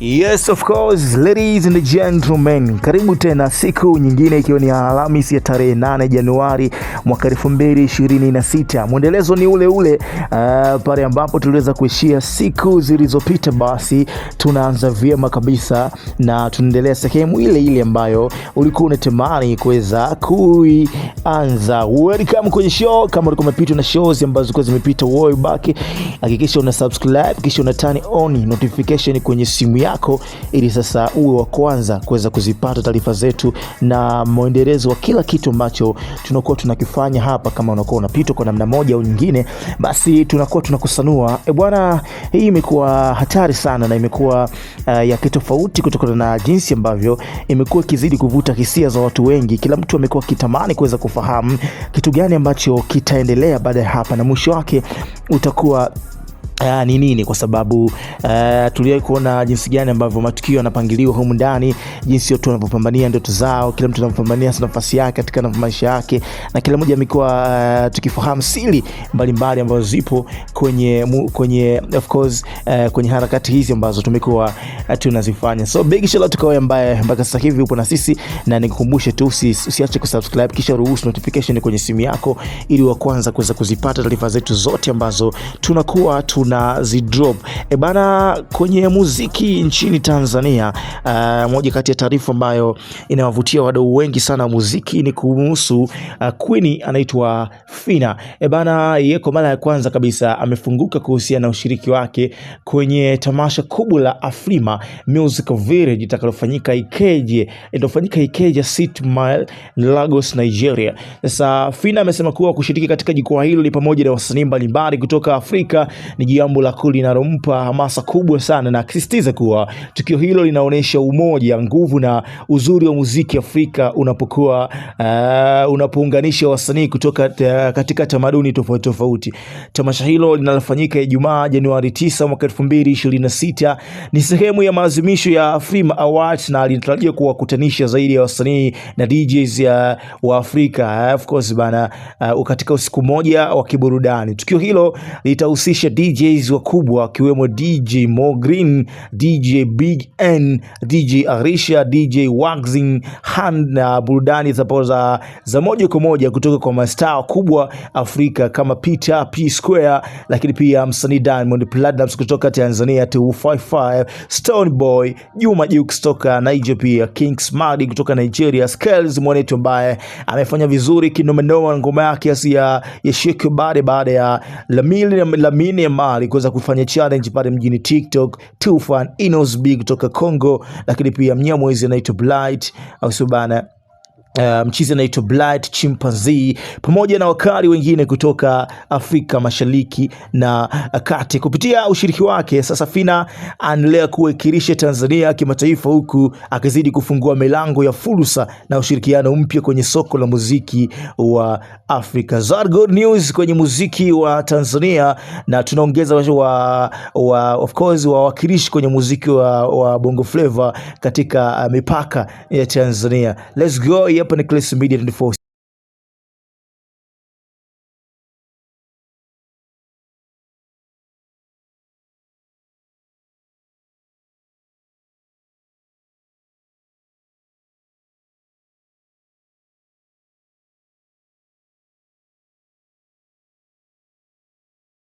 Yes, of course, ladies and gentlemen, karibu tena siku nyingine, ikiwa ni Alhamisi ya tarehe 8 Januari mwaka 2026. Mwendelezo ni ule ule pale ambapo tuliweza kuishia siku zilizopita. Basi tunaanza vyema kabisa na tunaendelea sehemu ile ile ambayo ulikuwa unatamani kuweza kuianza. Welcome kwenye show. Kama ulikuwa umepitwa na shows ambazo zilikuwa zimepita way back, hakikisha una subscribe kisha una turn on notification kwenye simu yako ili sasa uwe wa kwanza kuweza kuzipata taarifa zetu na mwendelezo wa kila kitu ambacho tunakuwa tunakifanya hapa. Kama unakuwa unapita kwa namna moja au nyingine, basi tunakuwa tunakusanua. Bwana, hii imekuwa hatari sana na imekuwa ya kitofauti kutokana na jinsi ambavyo imekuwa kizidi kuvuta hisia za watu wengi. Kila mtu amekuwa kitamani kuweza kufahamu kitu gani ambacho kitaendelea baada ya hapa na mwisho wake utakuwa ni nini, kwa sababu tuliwahi kuona jinsi gani ambavyo matukio yanapangiliwa humu ndani, jinsi watu wanapopambania ndoto zao, kila mtu anapambania nafasi yake katika maisha yake, na kila mmoja amekuwa tukifahamu siri mbalimbali ambazo zipo kwenye of course kwenye harakati hizi ambazo tumekuwa tunazifanya. So big shout out kwa wewe ambaye mpaka sasa hivi upo na sisi, na nikukumbushe tu usiache kusubscribe kisha ruhusu notification kwenye simu yako ili wa kwanza kuweza kuzipata taarifa zetu zote ambazo tunakuwa zidrop. Bana, kwenye muziki nchini Tanzania, moja kati ya taarifa ambayo inawavutia wadau wengi sana muziki ni kuhusu Queen anaitwa Phina. Bana, yeye kwa mara ya kwanza kabisa amefunguka kuhusiana na ushiriki wake kwenye tamasha kubwa la Afrima Music Village litakalofanyika Ikeja City Mall, Lagos, Nigeria. Sasa Phina amesema kuwa kushiriki katika jukwaa hilo ni pamoja na wasanii mbalimbali kutoka Afrika ni jambo la linalompa hamasa kubwa sana, na akisisitiza kuwa tukio hilo linaonyesha umoja, nguvu na uzuri wa muziki Afrika unapounganisha wasanii kutoka katika tamaduni tofauti tofauti. Tamasha hilo linalofanyika Ijumaa Januari 9 mwaka 2026 ni sehemu ya maadhimisho ya Afrima Awards na linatarajiwa kuwakutanisha zaidi ya wasanii na DJs wa Afrika of course bana, katika usiku moja wa kiburudani. Tukio hilo litahusisha DJs wakubwa wakiwemo DJ Mo Green, DJ Big N, DJ Arisha, DJ Waxing Hand, na burudani za moja kwa moja kutoka kwa mastaa kubwa Afrika kama Peter P Square, lakini pia msanii Diamond Platnumz kutoka Tanzania, 255, Stone Boy, Juma Jux kutoka Nigeria, pia King Smadi kutoka Nigeria, Skels mwanetu ambaye amefanya vizuri kinomenoma ngoma yake ya Shake baada ya Lamine Yamal kuweza kufanya challenge pale mjini TikTok. Tufan Inos Big kutoka Congo, lakini pia Mnyamwezi anaitwa Blight au subana mchizi anaitwa Blight Chimpanzee, pamoja na wakali wengine kutoka Afrika Mashariki na Kati. Kupitia ushiriki wake, sasa Phina anaendelea kuwakilisha Tanzania kimataifa, huku akizidi kufungua milango ya fursa na ushirikiano mpya kwenye soko la muziki wa Afrika. Good news kwenye muziki wa Tanzania, na tunaongeza of course wawakilishi kwenye muziki wa Bongo Flava katika mipaka ya Tanzania. Let's go. Hapa ni Classic Media 24.